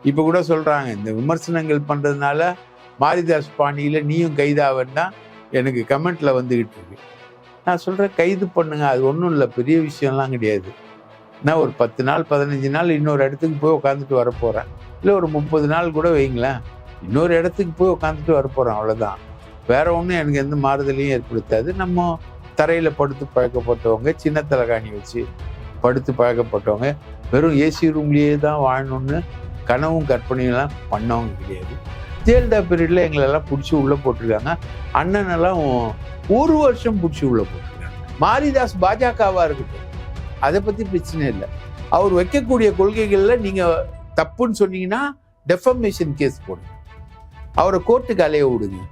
இப்போ கூட சொல்கிறாங்க, இந்த விமர்சனங்கள் பண்ணுறதுனால மாரிதாஸ் பாணியில் நீயும் கைதாவன்னா எனக்கு கமெண்ட்டில் வந்துக்கிட்டு இருக்கு. நான் சொல்கிறேன், கைது பண்ணுங்க, அது ஒன்றும் இல்லை, பெரிய விஷயம்லாம் கிடையாது. நான் ஒரு 10 நாள் 15 நாள் இன்னொரு இடத்துக்கு போய் உட்காந்துட்டு வரப்போகிறேன், இல்லை ஒரு 30 நாள் கூட வைங்களேன், இன்னொரு இடத்துக்கு போய் உட்காந்துட்டு வரப்போகிறேன், அவ்வளோதான். வேற ஒன்றும் எனக்கு எந்த மாறுதலையும் ஏற்படுத்தாது. நம்ம தரையில் படுத்து பழக்கப்பட்டவங்க, சின்ன தலைகாணி வச்சு படுத்து பழக்கப்பட்டவங்க, வெறும் ஏசி ரூம்லேயே தான் வாழணும்னு கனவும் கற்பனையெல்லாம் பண்ணவங்க கிடையாது. ஜெயலலிதா பீரியடில் எங்களெல்லாம் பிடிச்சி உள்ளே போட்டிருக்காங்க. அண்ணனெல்லாம் 1 வருஷம் பிடிச்சி உள்ளே போட்டிருக்காங்க. மாரிதாஸ் பாஜகவாக இருக்கட்டும், அதை பற்றி பிரச்சனை இல்லை. அவர் வைக்கக்கூடிய கொள்கைகளில் நீங்கள் தப்புன்னு சொன்னீங்கன்னா டெஃபமேஷன் கேஸ் போடுங்க, அவரை கோர்ட்டுக்கு அலைய விடுங்க.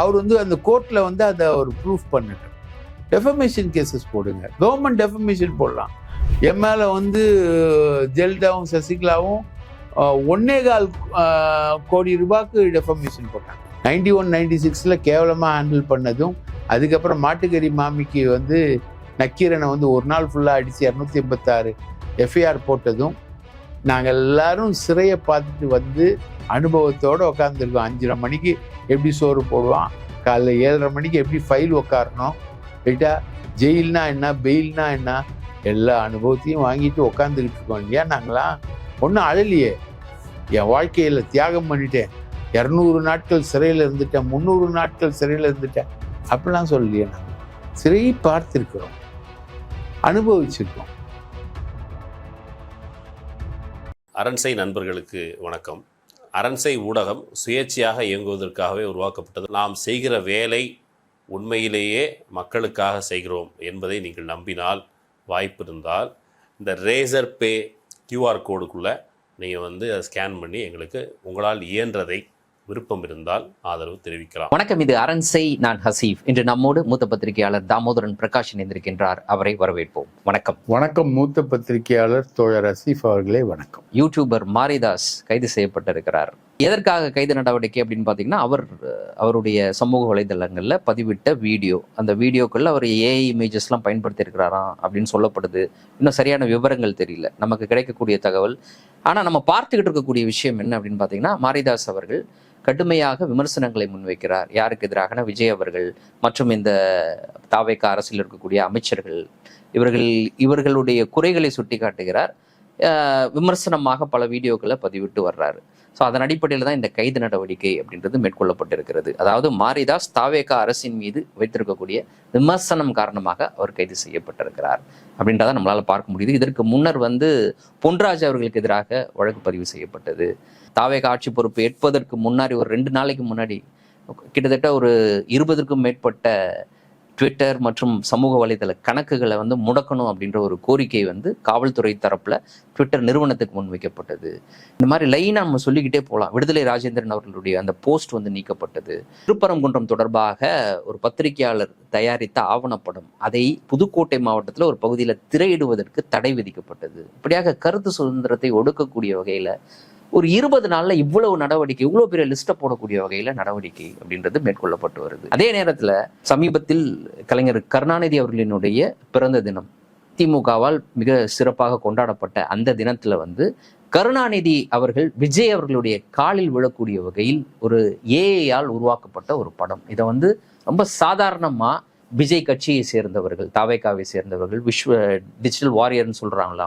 அவர் அந்த கோர்ட்டில் அதை அவர் ப்ரூஃப் பண்ணட்டும். டெஃபமேஷன் கேசஸ் போடுங்க, கவர்மெண்ட் டெஃபமேஷன் போடலாம். என் மேலே ஜெயலலிதாவும் சசிகலாவும் 1.25 கோடி ரூபாய்க்கு டெஃபமேஷன் போட்டாங்க. 91, 96 கேவலமாக ஹேண்டில் பண்ணதும், அதுக்கப்புறம் மாட்டுக்கறி மாமிக்கு நக்கீரனை ஒரு நாள் ஃபுல்லாக அடித்து 286 எஃப்ஐஆர் போட்டதும், நாங்கள் எல்லாரும் சிறையை பார்த்துட்டு அனுபவத்தோடு உட்காந்துருக்கோம். 5:30 மணிக்கு எப்படி சோறு போடுவான், காலைல 7:30 மணிக்கு எப்படி ஃபைல் உட்காரணும், ரைட்டா, ஜெயில்னா என்ன, பெயில்னா என்ன, எல்லா அனுபவத்தையும் வாங்கிட்டு உட்காந்துக்கிட்டு இருக்கோம் இல்லையா. நாங்களாம் ஒன்றும் அழலையே. என் வாழ்க்கையில் தியாகம் பண்ணிட்டேன், 200 நாட்கள் சிறையில் இருந்துட்டேன், 300 நாட்கள் சிறையில் இருந்துட்டேன் அப்படிலாம் சொல்லலையே. நாங்கள் சிறையை பார்த்துருக்கிறோம், அனுபவிச்சிருக்கோம். அரண்சை நண்பர்களுக்கு வணக்கம். அரண்சை ஊடகம் சுயேட்சையாக இயங்குவதற்காகவே உருவாக்கப்பட்டது. நாம் செய்கிற வேலை உண்மையிலேயே மக்களுக்காக செய்கிறோம் என்பதை நீங்கள் நம்பினால், வாய்ப்பு இருந்தால் இந்த ரேசர் பே QR கோடுக்குள்ளே நீங்கள் அதை ஸ்கேன் பண்ணி எங்களுக்கு உங்களால் இயன்றதை, விருப்பம் இருந்தால் ஆதரவு தெரிவிக்கலாம். வணக்கம், இது அரண்சை, நான் ஹசீஃப். இன்று நம்மோடு மூத்த பத்திரிகையாளர் தாமோதரன் பிரகாஷ் இணைந்திருக்கின்றார். அவரை வரவேற்போம். வணக்கம். வணக்கம் மூத்த பத்திரிகையாளர் தோழர் ஹசீஃப் அவர்களே வணக்கம். யூடியூபர் மாரிதாஸ் கைது செய்யப்பட்டிருக்கிறார். எதற்காக கைது நடவடிக்கை அப்படின்னு பார்த்தீங்கன்னா, அவருடைய சமூக வலைதளங்களில் பதிவிட்ட வீடியோ, அந்த வீடியோக்குள்ள அவர் AI இமேஜஸ்லாம் பயன்படுத்தி இருக்கிறாராம் அப்படின்னு சொல்லப்படுது. இன்னும் சரியான விவரங்கள் தெரியல, நமக்கு கிடைக்கக்கூடிய தகவல். ஆனால் நம்ம பார்த்துக்கிட்டு இருக்கக்கூடிய விஷயம் என்ன அப்படின்னு பார்த்தீங்கன்னா, மாரிதாஸ் அவர்கள் கடுமையாக விமர்சனங்களை முன்வைக்கிறார். யாருக்கு எதிராக? விஜய் அவர்கள் மற்றும் இந்த தாவேகா அரசில் இருக்கக்கூடிய அமைச்சர்கள், இவர்களுடைய குறைகளை சுட்டி காட்டுகிறார். விமர்சனமாக பல வீடியோக்களை பதிவிட்டு வர்றாரு. ஸோ அதன் அடிப்படையில் தான் இந்த கைது நடவடிக்கை அப்படின்றது மேற்கொள்ளப்பட்டிருக்கிறது. அதாவது மாரிதாஸ் தாவேகா அரசின் மீது வைத்திருக்கக்கூடிய விமர்சனம் காரணமாக அவர் கைது செய்யப்பட்டிருக்கிறார் அப்படின்றத நம்மளால பார்க்க முடியுது. இதற்கு முன்னர் பொன்ராஜ் அவர்களுக்கு எதிராக வழக்கு பதிவு செய்யப்பட்டது. தாவேகா ஆட்சி பொறுப்பு ஏற்பதற்கு முன்னாடி ஒரு 2 நாளைக்கு முன்னாடி கிட்டத்தட்ட ஒரு 20க்கும் மேற்பட்ட ட்விட்டர் மற்றும் சமூக வலைதள கணக்குகளை முடக்கணும் அப்படின்ற ஒரு கோரிக்கை காவல்துறை தரப்புல ட்விட்டர் நிறுவனத்துக்கு முன்வைக்கப்பட்டது. இந்த மாதிரி லைனா நம்ம சொல்லிக்கிட்டே போகலாம். விடுதலை ராஜேந்திரன் அவர்களுடைய அந்த போஸ்ட் நீக்கப்பட்டது. திருப்பரங்குன்றம் தொடர்பாக ஒரு பத்திரிகையாளர் தயாரித்த ஆவணப்படம், அதை புதுக்கோட்டை மாவட்டத்தில் ஒரு பகுதியில் திரையிடுவதற்கு தடை விதிக்கப்பட்டது. இப்படியாக கருத்து சுதந்திரத்தை ஒடுக்கக்கூடிய வகையில ஒரு 20 நாள்ல இவ்வளவு நடவடிக்கை, இவ்வளவு பெரிய லிஸ்ட்டை போடக்கூடிய வகையில நடவடிக்கை அப்படின்றது மேற்கொள்ளப்பட்டு வருது. அதே நேரத்துல சமீபத்தில் கலைஞர் கருணாநிதி அவர்களினுடைய பிறந்த தினம் திமுகவால் மிக சிறப்பாக கொண்டாடப்பட்ட அந்த தினத்துல கருணாநிதி அவர்கள் விஜய் அவர்களுடைய காலில் விழக்கூடிய வகையில் ஒரு AI-ஆல் உருவாக்கப்பட்ட ஒரு படம். இதை ரொம்ப சாதாரணமா விஜய் கட்சியை சேர்ந்தவர்கள், தாவேகாவை சேர்ந்தவர்கள், டிஜிட்டல் வாரியர்னு சொல்றாங்களா,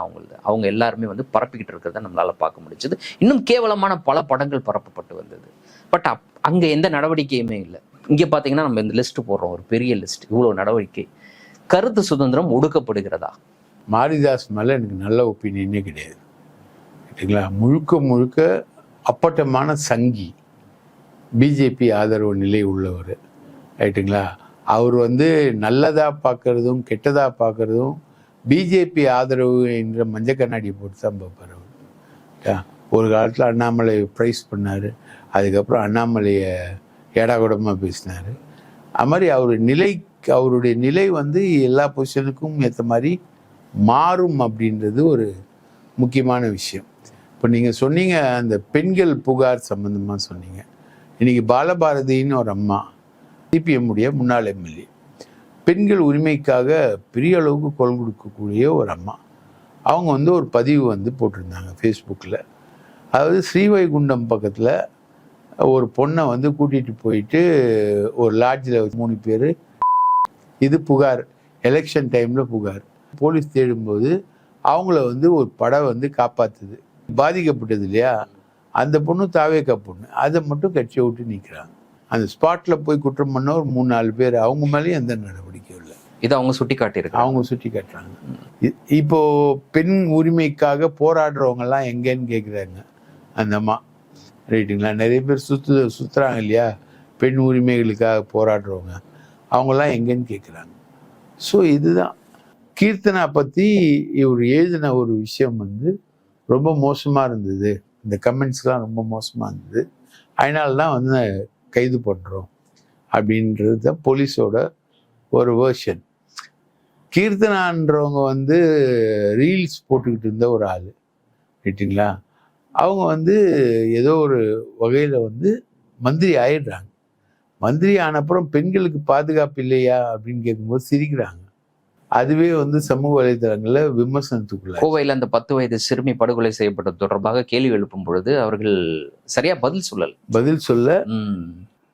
அவங்க எல்லாருமே பரப்பிக்கிட்டு இருக்கிறத நம்மளால பார்க்க முடிச்சது. இன்னும் கேவலமான பல படங்கள் பரப்பப்பட்டு வந்தது. பட் அங்க எந்த நடவடிக்கையுமே இல்லை. இங்க பாத்தீங்கன்னா நம்ம இந்த லிஸ்ட் போடுறோம், ஒரு பெரிய லிஸ்ட், இவ்வளவு நடவடிக்கை. கருத்து சுதந்திரம் ஒடுக்கப்படுகிறதா? மாரிதாஸ் மேல எனக்கு நல்ல ஒப்பீனியனே கிடையாது, சரிங்களா. முழுக்க அப்பட்டமான சங்கி, பிஜேபி ஆதரவு நிலை உள்ளவர், ரைட்டுங்களா. அவர் நல்லதாக பார்க்கறதும் கெட்டதாக பார்க்கறதும் பிஜேபி ஆதரவு என்ற மஞ்சள் கண்ணாடியை போட்டு தான் பார்ப்பார் அவர். ஒரு காலத்தில் அண்ணாமலை ப்ரைஸ் பண்ணார், அதுக்கப்புறம் அண்ணாமலையை ஏடாகூடமாக பேசினார். அது மாதிரி அவருடைய நிலை எல்லா பொசிஷனுக்கும் ஏற்ற மாதிரி மாறும் அப்படின்றது ஒரு முக்கியமான விஷயம். இப்போ நீங்கள் சொன்னீங்க, அந்த பெண்கள் புகார் சம்மந்தமாக சொன்னீங்க. இன்றைக்கி பாலபாரதின்னு ஒரு அம்மா, சிபிஎம் உடைய முன்னாள் எம்எல்ஏ, பெண்கள் உரிமைக்காக பெரிய அளவுக்கு குரல் கொடுக்கக்கூடிய ஒரு அம்மா, அவங்க ஒரு பதிவு போட்டிருந்தாங்க ஃபேஸ்புக்கில். அதாவது ஸ்ரீவைகுண்டம் பக்கத்தில் ஒரு பொண்ணை வந்து கூட்டிகிட்டு போயிட்டு ஒரு லாட்ஜில் 3 பேர், இது புகார், எலெக்ஷன் டைமில் புகார். போலீஸ் தேடும்போது அவங்கள வந்து ஒரு படம் வந்து காப்பாற்றுது. பாதிக்கப்பட்டது இல்லையா, அந்த பொண்ணு தாவேக்கா பொண்ணு, அதை மட்டும் கட்சியை விட்டு நிற்கிறாங்க. அந்த ஸ்பாட்டில் போய் குற்றம் பண்ண ஒரு 3-4 பேர், அவங்க மேலேயும் எந்த நடவடிக்கையும் இல்லை. இதை அவங்க சுட்டி காட்டியிருக்காங்க. அவங்க சுட்டி காட்டுறாங்க. இப்போ பெண் உரிமைக்காக போராடுறவங்கெல்லாம் எங்கேன்னு கேட்குறாங்க அந்த அம்மா, ரைட்டுங்களா? நிறைய பேர் சுற்றுறாங்க இல்லையா பெண் உரிமைகளுக்காக போராடுறவங்க, அவங்கெல்லாம் எங்கேன்னு கேட்குறாங்க. ஸோ இதுதான் கீர்த்தனா பற்றி இவர் எழுதின ஒரு விஷயம் வந்து ரொம்ப மோசமாக இருந்தது. இந்த கமெண்ட்ஸ்லாம் ரொம்ப மோசமாக இருந்தது, அதனால தான் வந்து கைது பண்ணுறோம் அப்படின்றது தான் போலீஸோட ஒரு வேர்ஷன். கீர்த்தனான்றவங்க வந்து ரீல்ஸ் போட்டுக்கிட்டு இருந்த ஒரு ஆள், ரைட்டுங்களா? அவங்க வந்து ஏதோ ஒரு வகையில் வந்து மந்திரி ஆயிடுறாங்க. மந்திரி ஆனப்புறம் பெண்களுக்கு பாதுகாப்பு இல்லையா அப்படின்னு கேட்கும்போது சிரிக்கிறாங்க. அதுவே வந்து சமூக வலைதளங்களில் விமர்சனத்துக்குள்ள. கோவையில் அந்த 10 வயது சிறுமி படுகொலை செய்யப்பட்டது தொடர்பாக கேள்வி எழுப்பும் பொழுது அவர்கள் சரியா பதில் சொல்ல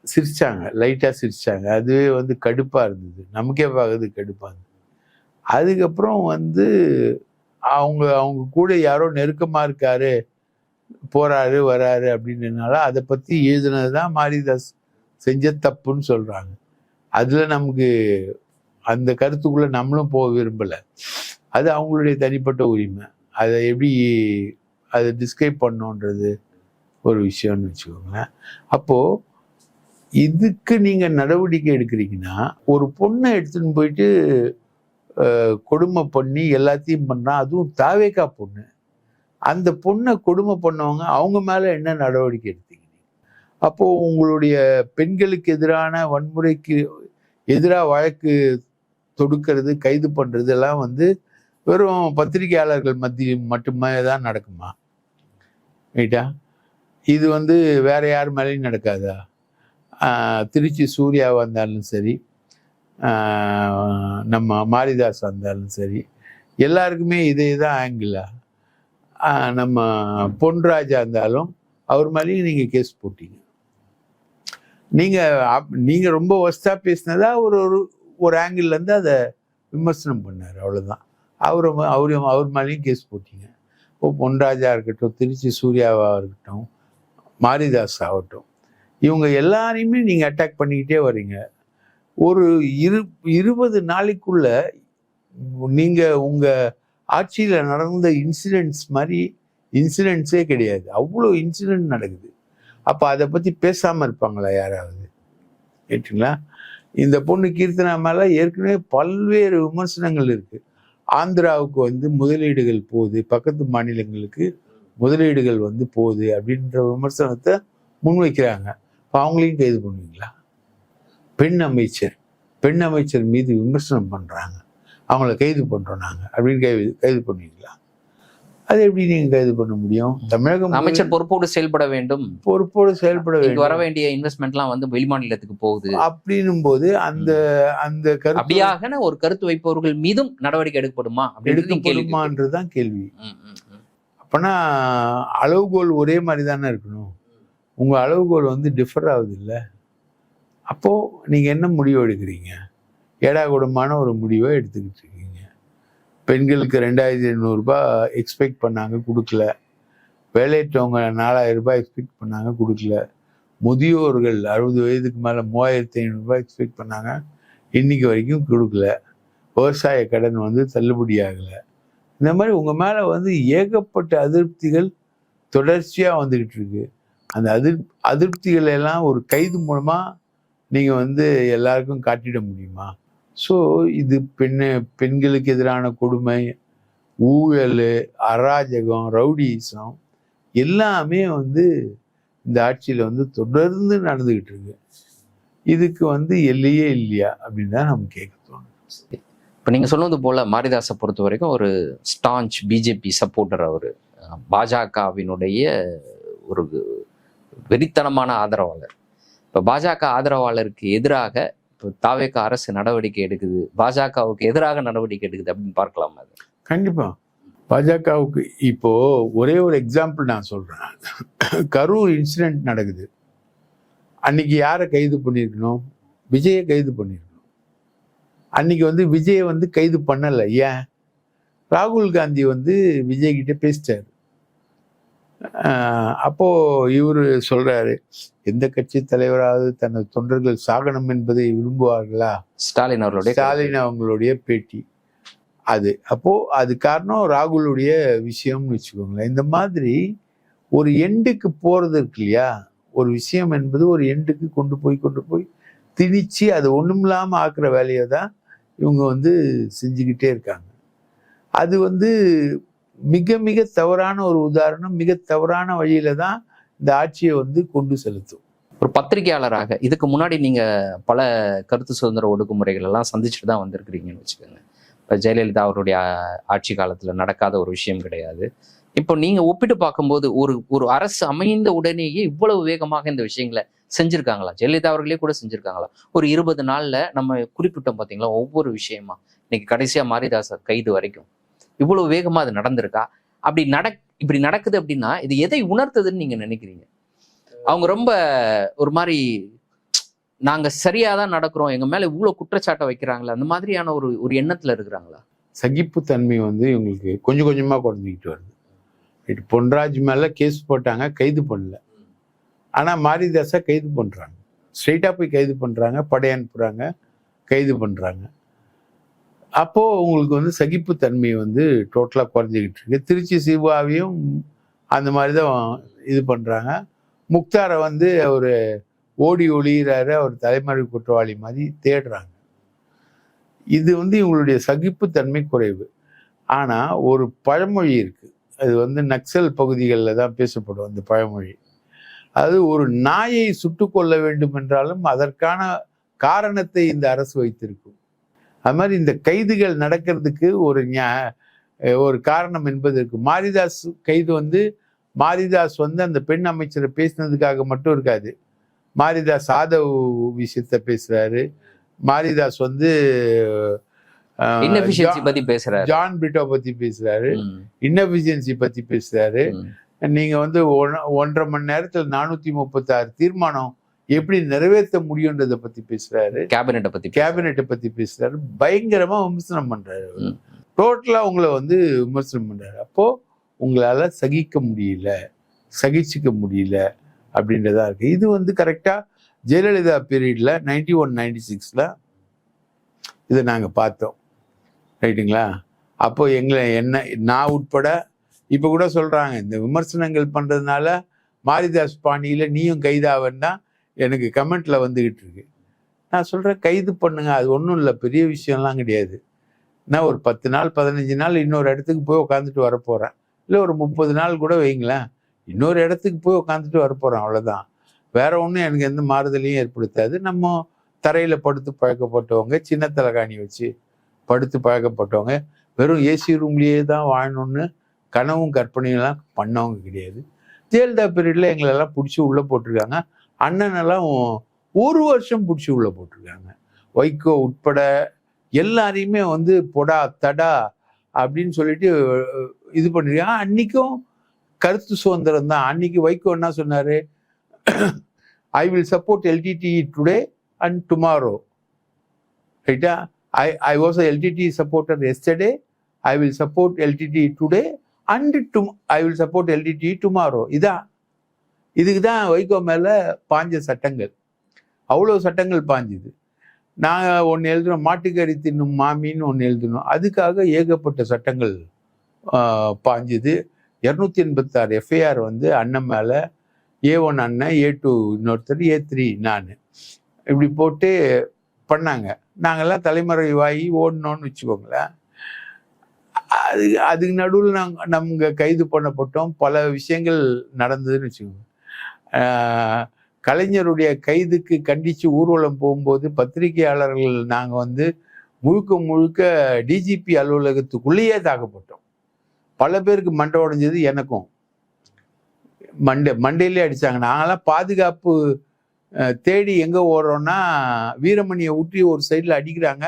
சிரிச்சாங்க, லைட்டாக சிரிச்சாங்க. அதுவே வந்து கடுப்பாக இருந்தது, நமக்கே பார்க்குறது கடுப்பாக இருந்தது. அதுக்கப்புறம் வந்து அவங்க கூட யாரோ நெருக்கமாக இருக்காரு, போறாரு வராரு அப்படின்றதுனால அதை பற்றி எழுதுனது தான் மாரிதாஸ் செஞ்ச தப்புன்னு சொல்கிறாங்க. அதில் நமக்கு அந்த கருத்துக்குள்ளே நம்மளும் போக விரும்பலை. அது அவங்களுடைய தனிப்பட்ட உரிமை. அதை எப்படி அதை டிஸ்கிரைப் பண்ணோன்றது ஒரு விஷயம்னு வச்சுக்கோங்களேன். அப்போது இதுக்கு நீங்கள் நடவடிக்கை எடுக்கிறீங்கன்னா, ஒரு பொண்ணை எடுத்துன்னு போயிட்டு கொடுமை பண்ணி எல்லாத்தையும் பண்ணா, அதுவும் தாவேக்கா பொண்ணு, அந்த பொண்ணை கொடுமை பண்ணவங்க அவங்க மேலே என்ன நடவடிக்கை எடுத்தீங்க? அப்போது உங்களுடைய பெண்களுக்கு எதிரான வன்முறைக்கு எதிராக வழக்கு தொடுக்கிறது, கைது பண்ணுறது எல்லாம் வந்து வெறும் பத்திரிகையாளர்கள் மத்தியில் மட்டுமே தான் நடக்குமா? ரைட்டா? இது வந்து வேற யார் மேலேயும் நடக்காதா? திருச்சி சூர்யாவாக இருந்தாலும் சரி, நம்ம மாரிதாஸ் இருந்தாலும் சரி, எல்லாருக்குமே இதே தான் ஆங்கிளா? நம்ம பொன்ராஜா இருந்தாலும் அவர் மேலேயும் நீங்கள் கேஸ் போட்டீங்க. நீங்கள் ரொம்ப ஒஸ்டா பேசினதா ஒரு ஆங்கிள்லேருந்து அதை விமர்சனம் பண்ணார், அவ்வளோதான். அவர் மேலேயும் கேஸ் போட்டீங்க. பொன்ராஜா இருக்கட்டும், திருச்சி சூர்யாவாக இருக்கட்டும், மாரிதாஸ் ஆகட்டும், இவங்க எல்லாரையுமே நீங்கள் அட்டாக் பண்ணிக்கிட்டே வரீங்க. ஒரு 20 நாளைக்குள்ள நீங்கள் உங்கள் ஆட்சியில் நடந்த இன்சிடென்ட்ஸ் மாதிரி இன்சிடென்ட்ஸே கிடையாது, அவ்வளோ இன்சிடென்ட் நடக்குது. அப்போ அதை பற்றி பேசாமல் இருப்பாங்களா யாராவது? கேட்டுங்களா? இந்த பொண்ணு கீர்த்தனா மேலே ஏற்கனவே பல்வேறு விமர்சனங்கள் இருக்குது. ஆந்திராவுக்கு வந்து முதலீடுகள் போகுது, பக்கத்து மாநிலங்களுக்கு முதலீடுகள் வந்து போகுது அப்படின்ற விமர்சனத்தை முன்வைக்கிறாங்க. இப்போ அவங்களையும் கைது பண்ணுவீங்களா? பெண் அமைச்சர் மீது விமர்சனம் பண்ணுறாங்க, அவங்கள கைது பண்ணுறோம் நாங்கள் அப்படின்னு கைது பண்ணுவீங்களா? அது எப்படி நீங்க கைது பண்ண முடியும்? தமிழகம் அமைச்சர் பொறுப்போடு செயல்பட வேண்டும். வர வேண்டிய இன்வெஸ்ட்மெண்ட்லாம் வந்து வெளிமாநிலத்துக்கு போகுது அப்படின்னும் போது அந்த அப்படியாக ஒரு கருத்து வைப்பவர்கள் மீதும் நடவடிக்கை எடுக்கப்படுமான்றதுதான் கேள்வி. அப்பனா அளவுகோல் ஒரே மாதிரி தானே இருக்கணும். உங்க அளவுகோல் வந்து டிஃபர் ஆகுது இல்லை. அப்போ நீங்க என்ன முடிவு எடுக்கிறீங்க? ஏடாகூடமான ஒரு முடிவை எடுத்துக்கிட்டு இருக்கீங்க. பெண்களுக்கு 2,500 ரூபாய் எக்ஸ்பெக்ட் பண்ணாங்க, கொடுக்கல. வேலையற்றவங்க 4,000 ரூபாய் எக்ஸ்பெக்ட் பண்ணாங்க, கொடுக்கல. முதியோர்கள் 60 வயதுக்கு மேலே 3,500 ரூபாய் எக்ஸ்பெக்ட் பண்ணாங்க, இன்னைக்கு வரைக்கும் கொடுக்கல. விவசாய கடன் வந்து தள்ளுபடி ஆகலை. இந்த மாதிரி உங்கள் மேலே வந்து ஏகப்பட்ட அதிருப்திகள் தொடர்ச்சியாக வந்துக்கிட்டு இருக்கு. அந்த அதிருப்திகள் எல்லாம் ஒரு கைது மூலமாக நீங்கள் வந்து எல்லாருக்கும் காட்டிட முடியுமா? ஸோ இது பெண்களுக்கு எதிரான கொடுமை, ஊழல், அராஜகம், ரவுடிசம் எல்லாமே வந்து இந்த ஆட்சியில் வந்து தொடர்ந்து நடந்துக்கிட்டு இருக்கு. இதுக்கு வந்து எல்லையே இல்லையா அப்படின்னு தான் நம்ம கேட்க தோணும். இப்போ நீங்கள் சொன்னது போல் மாரிதாஸை பொறுத்த வரைக்கும் ஒரு ஸ்டான்ச் பிஜேபி சப்போர்ட்டர். அவர் பாஜகவினுடைய ஒரு வெறித்தனமான ஆதரவாளர். இப்போ பாஜக ஆதரவாளருக்கு எதிராக இப்போ தாவேக்கா அரசு நடவடிக்கை எடுக்குது, பாஜகவுக்கு எதிராக நடவடிக்கை எடுக்குது அப்படின்னு பார்க்கலாமா? அது கண்டிப்பா பாஜகவுக்கு இப்போ ஒரே ஒரு எக்ஸாம்பிள் நான் சொல்றேன். கரூர் இன்சிடென்ட் நடக்குது. அன்னைக்கு யாரை கைது பண்ணியிருக்கணும்? விஜயை கைது பண்ணியிருக்கணும். அன்னைக்கு விஜயை கைது பண்ணலை. ஏன்? ராகுல் காந்தி விஜய் கிட்ட பேசிட்டாரு. அப்போ இவரு சொல்றாரு, எந்த கட்சி தலைவராவது தனது தொண்டர்கள் சாகனம் என்பதை விரும்புவார்களா? ஸ்டாலின் அவங்களுடைய பேட்டி அது. அப்போ அது காரணம் ராகுலுடைய விஷயம்னு வச்சுக்கோங்களேன். இந்த மாதிரி ஒரு எண்டுக்கு போறது இருக்கு இல்லையா? ஒரு விஷயம் என்பது ஒரு எண்டுக்கு கொண்டு போய் திணிச்சு அது ஒண்ணும் இல்லாம ஆக்குற வேலையை தான் இவங்க செஞ்சுக்கிட்டே இருக்காங்க. அது மிக மிக தவறான ஒரு உதாரணம். மிக தவறான வழியில தான் இந்த ஆட்சியை கொண்டு செலுத்தும். ஒரு பத்திரிகையாளராக இதுக்கு முன்னாடி நீங்க பல கருத்து சுதந்திர ஒடுக்குமுறைகள் எல்லாம் சந்திச்சுட்டு தான் வந்திருக்கிறீங்கன்னு வச்சுக்கோங்க. இப்போ ஜெயலலிதா அவருடைய ஆட்சி காலத்துல நடக்காத ஒரு விஷயம் கிடையாது. இப்போ நீங்க ஒப்பிட்டு பார்க்கும்போது ஒரு அரசு அமைந்த உடனேயே இவ்வளவு வேகமாக இந்த விஷயங்களை செஞ்சிருக்காங்களா? ஜெயலலிதா அவர்களே கூட செஞ்சிருக்காங்களா? ஒரு 20 நாள்ல நம்ம குறிப்பிட்டோம் பார்த்தீங்களா, ஒவ்வொரு விஷயமா. இன்னைக்கு கடைசியா மாரிதாசர் கைது வரைக்கும் இவ்வளவு வேகமா அது நடந்திருக்கா? இப்படி நடக்குது அப்படின்னா இது எதை உணர்த்ததுன்னு நீங்க நினைக்கிறீங்க? அவங்க ரொம்ப ஒரு மாதிரி நாங்க சரியாதான் நடக்கிறோம், எங்க மேல இவ்வளவு குற்றச்சாட்டை வைக்கிறாங்களா, அந்த மாதிரியான ஒரு எண்ணத்துல இருக்கிறாங்களா? சகிப்புத்தன்மை இவங்களுக்கு கொஞ்சம் கொஞ்சமா குறைஞ்சிக்கிட்டு வருது. பொன்ராஜ் மேல கேஸ் போட்டாங்க, கைது பண்ணல. ஆனா மாரிதாசை கைது பண்றாங்க. ஸ்ட்ரெயிட்டா போய் கைது பண்றாங்க, படை அனுப்புறாங்க, கைது பண்றாங்க. அப்போ உங்களுக்கு சகிப்புத்தன்மை டோட்டலா குறைஞ்சிக்கிட்டு இருக்கு. திருச்சி சிவாவையும் அந்த மாதிரிதான் இது பண்றாங்க. முக்தாரை அவரு ஓடி ஒளிகிறாரு, அவர் தலைமறை குற்றவாளி மாதிரி தேடுறாங்க. இது இவங்களுடைய சகிப்புத்தன்மை குறைவு. ஆனா ஒரு பழமொழி இருக்கு, அது நக்சல் பகுதிகளில் தான் பேசப்படும் அந்த பழமொழி. அது ஒரு நாயை சுட்டு கொள்ள வேண்டும் என்றாலும் அதற்கான காரணத்தை இந்த அரசு வைத்திருக்கும். அது மாதிரி இந்த கைதுகள் நடக்கிறதுக்கு ஒரு காரணம் என்பது இருக்கு. மாரிதாஸ் கைது மாரிதாஸ் அந்த பெண் அமைச்சரை பேசினதுக்காக மட்டும் இருக்காது. மாரிதாஸ் ஆதவ் விஷயத்த பேசுறாரு. மாரிதாஸ் பத்தி பேசுறாரு, ஜான் பிரிட்டோ பத்தி பேசுறாரு, இன்னபிஷியன்சி பத்தி பேசுறாரு. நீங்க 1.5 மணி நேரத்துல 436 தீர்மானம் எப்படி நிறைவேற்ற முடியும்ன்றதை பத்தி பேசுறாரு. கேபினெட்டை பத்தி பேசுறாரு. பயங்கரமா விமர்சனம் பண்றாரு. டோட்டலா உங்களை விமர்சனம் பண்றாரு. அப்போ உங்களால சகிச்சுக்க முடியல அப்படின்றதா இருக்கு. இது கரெக்டா ஜெயலலிதா பீரியட்ல 91-96ல இதை நாங்க பார்த்தோம். ரைட்டுங்களா? அப்போ நான் உட்பட இப்ப கூட சொல்றாங்க, இந்த விமர்சனங்கள் பண்றதுனால மாரிதாஸ் பாணியில நீயும் கைதாவன்னா எனக்கு கமெண்ட்ல வந்துகிட்டு இருக்கு. நான் சொல்றேன், கைது பண்ணுங்க, அது ஒன்றும் இல்லை, பெரிய விஷயம்லாம் கிடையாது. நான் ஒரு 10 நாள் 15 நாள் இன்னொரு இடத்துக்கு போய் உட்காந்துட்டு வரப்போறேன். இல்லை ஒரு 30 நாள் கூட வைங்களேன், இன்னொரு இடத்துக்கு போய் உட்காந்துட்டு வரப்போறேன், அவ்வளோதான். வேற ஒன்றும் எனக்கு எந்த மாறுதலையும் ஏற்படுத்தாது. நம்ம தரையில படுத்து பழக்கப்பட்டவங்க, சின்ன தலைகாணி வச்சு படுத்து பழக்கப்பட்டவங்க, வெறும் ஏசி ரூம்லேயே தான் வாழணும்னு கனவும் கற்பனையெல்லாம் பண்ணவங்க கிடையாது. ஜெயலலிதா பீரியட்ல எங்களெல்லாம் பிடிச்சி உள்ள போட்டிருக்காங்க. அண்ணனெல்லாம் 1 வருஷம் பிடிச்சி உள்ள போட்டிருக்காங்க. வைகோ உட்பட எல்லாரையுமே பொடா தடா அப்படின்னு சொல்லிட்டு இது பண்ணிருக்காங்க. அன்னைக்கும் கருத்து சுதந்திரம் தான். அன்னைக்கு வைகோ என்ன சொன்னாரு? I will support LTD today and tomorrow. ரைட்டா? I was a LTT supporter yesterday. I will support LTT today and I will support LTT tomorrow. இதுக்கு தான் வைகோ மேல பாஞ்ச சட்டங்கள், அவ்வளோ சட்டங்கள் பாஞ்சுது. நாங்கள் ஒன்று எழுதுனோம், மாட்டுக்கறி தின்னும் மாமின்னு ஒன்று எழுதணும். அதுக்காக ஏகப்பட்ட சட்டங்கள் பாஞ்சுது. 286 FIR அண்ணன் மேலே, A1 அண்ணன், A2 இன்னொருத்தர், A3 நான், இப்படி போட்டு பண்ணாங்க. நாங்கள்லாம் தலைமறைவாகி ஓடணும்னு வச்சுக்கோங்களேன். அதுக்கு நடுவில் நம்ம கைது பண்ணப்பட்டோம். பல விஷயங்கள் நடந்ததுன்னு வச்சுக்கோங்க. கலைஞருடைய கைதுக்கு கண்டித்து ஊர்வலம் போகும்போது பத்திரிகையாளர்கள் நாங்கள் முழுக்க முழுக்க டிஜிபி அலுவலகத்துக்குள்ளேயே தாக்கப்பட்டோம். பல பேருக்கு மண்டை உடைஞ்சது. எனக்கும் மண்டையிலே அடித்தாங்க. நாங்களாம் பாதுகாப்பு தேடி எங்கே ஓடுறோன்னா, வீரமணியை ஊற்றி ஒரு சைடில் அடிக்கிறாங்க,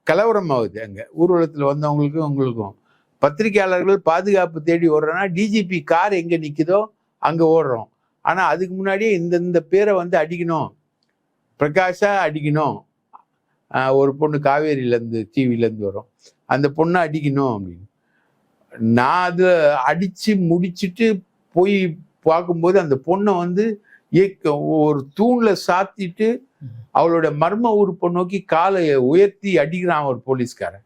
கலவரம் ஆகுது. அங்கே ஊர்வலத்தில் வந்தவங்களுக்கும் உங்களுக்கும் பத்திரிகையாளர்கள் பாதுகாப்பு தேடி ஓடுறோன்னா டிஜிபி கார் எங்கே நிற்குதோ அங்கே ஓடுறோம். ஆனால் அதுக்கு முன்னாடியே இந்த பேரை வந்து அடிக்கணும், பிரகாஷா அடிக்கணும். ஒரு பொண்ணு காவேரியிலேருந்து டிவிலேருந்து வரும், அந்த பொண்ணை அடிக்கணும் அப்படின்னு. நான் அதை அடித்து முடிச்சுட்டு போய் பார்க்கும்போது அந்த பொண்ணை வந்து ஒரு தூணில் சாத்திட்டு அவளோட மர்ம உறுப்பை நோக்கி காலை உயர்த்தி அடிக்கிறான் ஒரு போலீஸ்காரன்.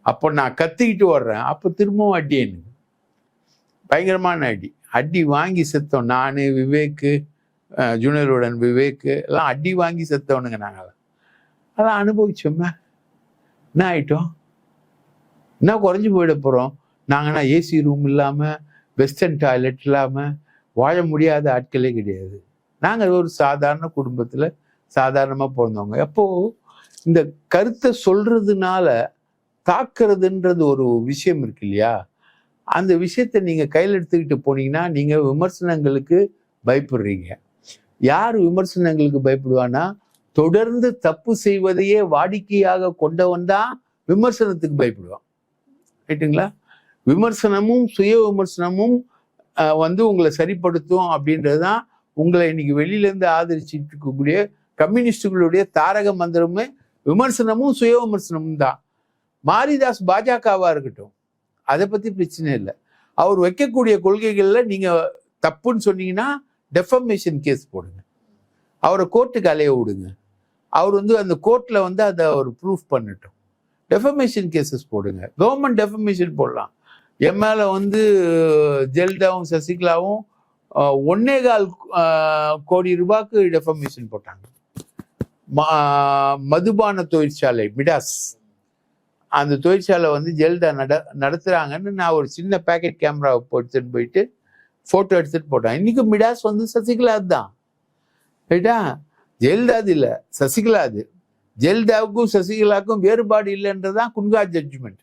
அப்போ நான் கத்திக்கிட்டு வர்றேன். அப்போ திரும்பவும் அடி, எனக்கு பயங்கரமான அடி வாங்கி செத்தோம். நான், விவேக்கு, ஜூனியருடன் விவேக்கு எல்லாம் அடி வாங்கி செத்தவனுங்க. நாங்களாம் அதெல்லாம் அனுபவிச்சோமே. என்ன ஆயிட்டோம்? என்ன குறைஞ்சி போயிட போகிறோம்? நாங்கன்னா ஏசி ரூம் இல்லாமல், வெஸ்டர்ன் டாய்லெட் இல்லாமல் வாழ முடியாத ஆட்களே கிடையாது. நாங்கள் ஒரு சாதாரண குடும்பத்தில் சாதாரணமாக பிறந்தவங்க. அப்போது இந்த கருத்தை சொல்றதுனால தாக்குறதுன்றது ஒரு விஷயம் இருக்கு இல்லையா? அந்த விஷயத்தை நீங்கள் கையில் எடுத்துக்கிட்டு போனீங்கன்னா நீங்கள் விமர்சனங்களுக்கு பயப்படுறீங்க. யார் விமர்சனங்களுக்கு பயப்படுவான்னா, தொடர்ந்து தப்பு செய்வதையே வாடிக்கையாக கொண்டவன் தான் விமர்சனத்துக்கு பயப்படுவான். ரைட்டுங்களா? விமர்சனமும் சுய விமர்சனமும் வந்து உங்களை சரிப்படுத்தும் அப்படின்றது தான் உங்களை இன்னைக்கு வெளியிலேருந்து ஆதரிச்சுட்டு இருக்கக்கூடிய கம்யூனிஸ்டுகளுடைய தாரக மந்திரமே விமர்சனமும் சுய விமர்சனமும் தான். மாரிதாஸ் பாஜகவா இருக்கட்டும், அதை பற்றி பிரச்சனை இல்லை. அவர் வைக்கக்கூடிய கொள்கைகளில் நீங்கள் தப்புன்னு சொன்னீங்கன்னா டெஃபமேஷன் கேஸ் போடுங்க, அவரை கோர்ட்டுக்கு அலைய விடுங்க. அவர் வந்து அந்த கோர்ட்டில் வந்து அதை அவர் ப்ரூஃப் பண்ணட்டும். டெஃபமேஷன் கேசஸ் போடுங்க, கவர்மெண்ட் டெஃபமேஷன் போடலாம். என் மேலே வந்து ஜெல்டாவும் சசிகலாவும் 1.25 கோடி ரூபாய்க்கு டெஃபமேஷன் போட்டாங்க. மதுபான தொழிற்சாலை மிடாஸ், அந்த தொழிற்சாலை வந்து ஜெல்டா நடத்துகிறாங்கன்னு நான் ஒரு சின்ன பேக்கெட் கேமராவை எடுத்துட்டு போயிட்டு ஃபோட்டோ எடுத்துகிட்டு போட்டேன். இன்றைக்கி மிடாஸ் வந்து சசிகலா தான். ரைட்டா? ஜெயலலிதாது இல்லை, சசிகலாது. ஜெயலலிதாவுக்கும் சசிகலாவுக்கும் வேறுபாடு இல்லைன்றதான் குன்கா ஜட்ஜ்மெண்ட்.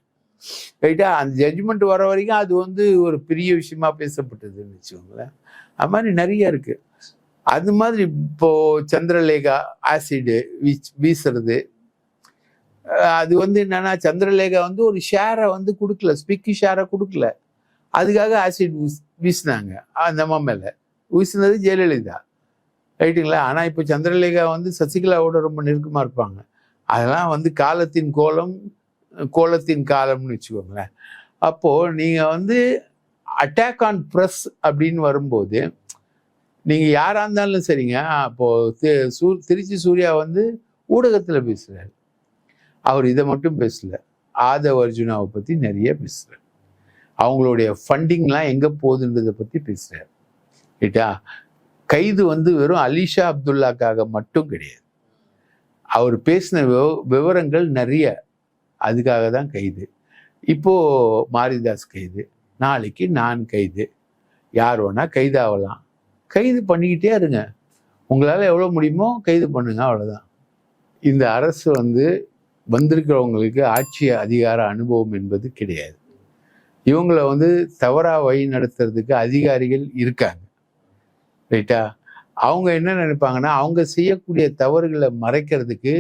ரைட்டா? அந்த ஜட்ஜ்மெண்ட் வர வரைக்கும் அது வந்து ஒரு பெரிய விஷயமா பேசப்பட்டதுன்னு வச்சுக்கோங்களேன். அது மாதிரி நிறைய இருக்கு. அது மாதிரி இப்போ சந்திரலேகா ஆசிடு வீசுறது, அது வந்து என்னன்னா, சந்திரலேகா வந்து ஒரு ஷேரை வந்து கொடுக்கல, ஸ்பிக்கி ஷேரை கொடுக்கல, அதுக்காக ஆசிட் வீசினாங்க அந்த அம்மா மேலே. வீசினது ஜெயலலிதா. ரைட்டுங்களா? ஆனால் இப்போ சந்திரலேகா வந்து சசிகலாவோட ரொம்ப நெருக்கமாக இருப்பாங்க. அதெல்லாம் வந்து காலத்தின் கோலத்தின் காலம்னு வச்சுக்கோங்களேன். அப்போது நீங்கள் வந்து அட்டாக் ஆன் ப்ரெஸ் அப்படின்னு வரும்போது நீங்கள் யாராக இருந்தாலும் சரிங்க. அப்போது திருச்சி சூர்யா வந்து ஊடகத்தில் பேசுகிறார். அவர் இதை மட்டும் பேசல, ஆதவ் அர்ஜுனாவை பற்றி நிறைய பேசுகிறார். அவங்களுடைய ஃபண்டிங்லாம் எங்கே போகுதுன்றதை பற்றி பேசுகிறார். ரைட்டா? கைது வந்து வெறும் அலிஷா அப்துல்லாக்காக மட்டும் கிடையாது. அவர் பேசின விவரங்கள் நிறைய, அதுக்காக தான் கைது. இப்போது மாரிதாஸ் கைது, நாளைக்கு நான் கைது. யார் வேணா கைதாகலாம். கைது பண்ணிக்கிட்டே இருங்க, உங்களால் எவ்வளோ முடியுமோ கைது பண்ணுங்க, அவ்வளோதான். இந்த அரசு வந்து வந்திருக்கிறவங்களுக்கு ஆட்சி அதிகார அனுபவம் என்பது கிடையாது. இவங்களை வந்து தவறாக வழி நடத்துறதுக்கு அதிகாரிகள் இருக்காங்க. ரைட்டா? அவங்க என்ன நினைப்பாங்கன்னா, அவங்க செய்யக்கூடிய தவறுகளை மறைக்கிறதுக்கு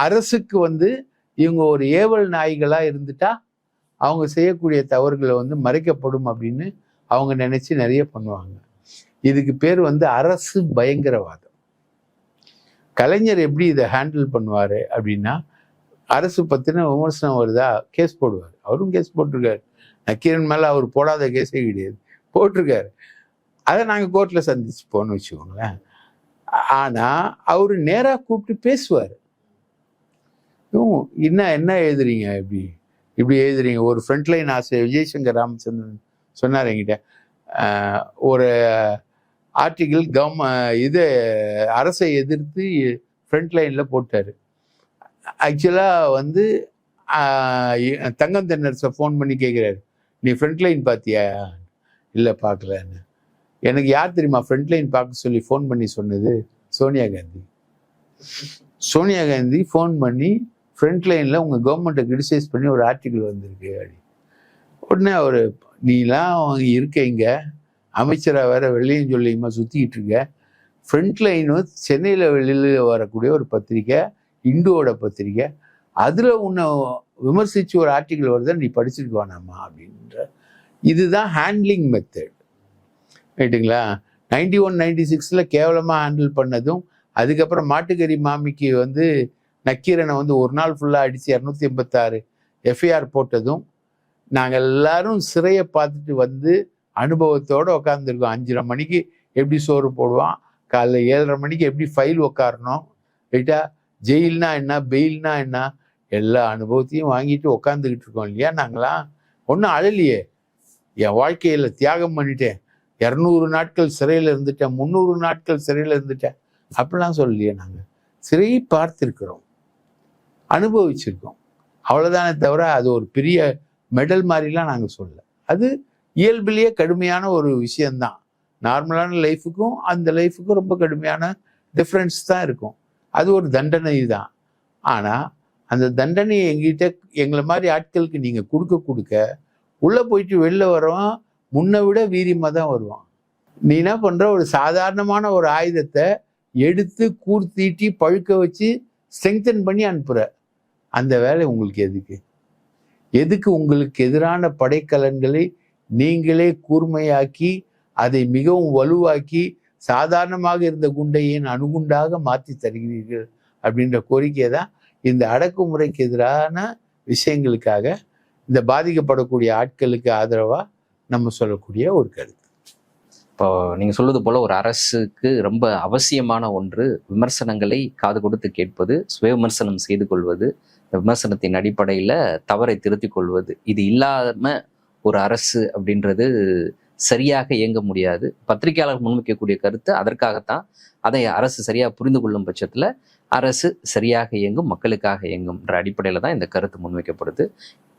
அரசுக்கு வந்து இவங்க ஒரு ஏவல் நாய்களாக இருந்துட்டா அவங்க செய்யக்கூடிய தவறுகளை வந்து மறைக்கப்படும் அப்படின்னு அவங்க நினைச்சு நிறைய பண்ணுவாங்க. இதுக்கு பேர் வந்து அரசு பயங்கரவாதம். கலைஞர் எப்படி இதை ஹேண்டில் பண்ணுவார் அப்படின்னா, அரசு பற்றின விமர்சனம் வருதா கேஸ் போடுவார். அவரும் கேஸ் போட்டிருக்காரு. நக்கீரன் மேலே அவர் போடாத கேஸே கிடையாது, போட்டிருக்காரு. அதை நாங்கள் கோர்ட்டில் சந்திச்சுப்போன்னு வச்சுக்கோங்களேன். ஆனால் அவர் நேராக கூப்பிட்டு பேசுவார். என்ன எழுதுறீங்க, இப்படி எழுதுறீங்க. ஒரு ஃப்ரண்ட்லைன் ஆசிரியர் விஜய்சங்கர் ராமச்சந்திரன் சொன்னார் என்கிட்ட, ஒரு ஆர்டிகிள் அரசை எதிர்த்து ஃப்ரண்ட்லைனில் போட்டார். ஆக்சுவலாக வந்து தங்கம் தென்னரசை ஃபோன் பண்ணி கேட்குறாரு, நீ ஃப்ரண்ட்லைன் பார்த்தியா? இல்லை பார்க்கலன்னு. எனக்கு யார் தெரியுமா ஃப்ரண்ட்லைன் பார்க்க சொல்லி ஃபோன் பண்ணி சொன்னது? சோனியா காந்தி. சோனியா காந்தி ஃபோன் பண்ணி ஃப்ரண்ட்லைனில் உங்கள் கவர்மெண்ட்டை கிரிட்டிசைஸ் பண்ணி ஒரு ஆர்டிக்கிள் வந்திருக்கு அப்படி. உடனே அவர், நீலாம் இருக்க இங்கே அமைச்சராக வேற வெள்ளையும் சொல்லியுமா சுற்றிக்கிட்டு இருக்க. ஃப்ரண்ட்லைன் சென்னையில் வெளியில் வரக்கூடிய ஒரு பத்திரிக்கை, இந்துவோட பத்திரிக்கை. அதில் உன்னை விமர்சித்து ஒரு ஆர்டிக்கல் வருதா நீ படிச்சுட்டு வேணாமா அப்படின்ற இதுதான் ஹேண்ட்லிங் மெத்தட். ரைட்டுங்களா? 91, 96 கேவலமாக ஹேண்டில் பண்ணதும், அதுக்கப்புறம் மாட்டுக்கறி மாமிக்கு வந்து நக்கீரனை வந்து ஒரு நாள் ஃபுல்லாக அடித்து 286 எஃப்ஐஆர் போட்டதும், நாங்கள் எல்லாரும் சிறையை பார்த்துட்டு வந்து அனுபவத்தோடு உட்காந்துருக்கோம். 5:30 மணிக்கு எப்படி சோறு போடுவான், காலைல 7:30 மணிக்கு எப்படி ஃபைல் உட்காரணும், ரைட்டா, ஜெயில்னா என்ன, பெயில்னா என்ன, எல்லா அனுபவத்தையும் வாங்கிட்டு உட்காந்துக்கிட்டு இருக்கோம் இல்லையா? நாங்களாம் ஒன்றும் அழலையே. என் வாழ்க்கையில் தியாகம் பண்ணிட்டேன், 200 நாட்கள் சிறையில் இருந்துட்டேன், 300 நாட்கள் சிறையில் இருந்துட்டேன் அப்படிலாம் சொல்லலையே. நாங்கள் சிறையை பார்த்துருக்கிறோம், அனுபவிச்சிருக்கோம், அவ்வளோதானே தவிர அது ஒரு பெரிய மெடல் மாதிரிலாம் நாங்கள் சொல்லலை. அது இயல்பிலேயே கடுமையான ஒரு விஷயந்தான். நார்மலான லைஃபுக்கும் அந்த லைஃபுக்கும் ரொம்ப கடுமையான டிஃப்ரென்ஸ் தான் இருக்கும். அது ஒரு தண்டனை தான். ஆனால் அந்த தண்டனையை எங்களை மாதிரி ஆட்களுக்கு நீங்கள் கொடுக்க உள்ளே போயிட்டு வெளில வரவன் முன்னை விட வீரியமாக தான் வருவான். நீ என்ன பண்ணுற, ஒரு சாதாரணமான ஒரு ஆயுதத்தை எடுத்து கூர்த்தீட்டி பழுக்க வச்சு ஸ்ட்ரெங்தன் பண்ணி அனுப்புகிற. அந்த வேலை உங்களுக்கு எதுக்கு உங்களுக்கு எதிரான படைக்கலன்களை நீங்களே கூர்மையாக்கி அதை மிகவும் வலுவாக்கி சாதாரணமாக இருந்த குண்டை ஏன் அணுகுண்டாக மாற்றி தருகிறீர்கள் அப்படின்ற கோரிக்கையை தான் இந்த அடக்குமுறைக்கு எதிரான விஷயங்களுக்காக இந்த பாதிக்கப்படக்கூடிய ஆட்களுக்கு ஆதரவாக நம்ம சொல்லக்கூடிய ஒரு கருத்து. இப்போ நீங்க சொல்வது போல ஒரு அரசுக்கு ரொம்ப அவசியமான ஒன்று விமர்சனங்களை காது கொடுத்து கேட்பது, சுய விமர்சனம் செய்து கொள்வது, விமர்சனத்தின் அடிப்படையில தவறை திருத்திக் கொள்வது. இது இல்லாம ஒரு அரசு அப்படின்றது சரியாக இயங்க முடியாது. பத்திரிகையாளர் முன்வைக்கக்கூடிய கருத்து அதற்காகத்தான். அதை அரசு சரியாக புரிந்து கொள்ளும் பட்சத்துல அரசு சரியாக இயங்கும், மக்களுக்காக இயங்கும்ன்ற அடிப்படையில தான் இந்த கருத்து முன்வைக்கப்படுது.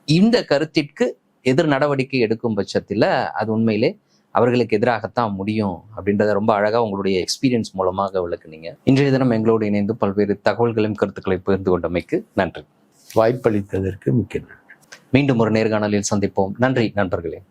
இந்த கருத்திற்கு எதிர் நடவடிக்கை எடுக்கும் பட்சத்துல அது உண்மையிலே அவர்களுக்கு எதிராகத்தான் முடியும் அப்படின்றத ரொம்ப அழகா உங்களுடைய எக்ஸ்பீரியன்ஸ் மூலமாக விளக்குனீங்க. இன்றைய தினம் எங்களோடு இணைந்து பல்வேறு தகவல்களையும் கருத்துக்களை பகிர்ந்து கொண்டமைக்கு நன்றி. வாய்ப்பளித்ததற்கு மிக்க நன்றி. மீண்டும் ஒரு நேர்காணலில் சந்திப்போம். நன்றி நண்பர்களே.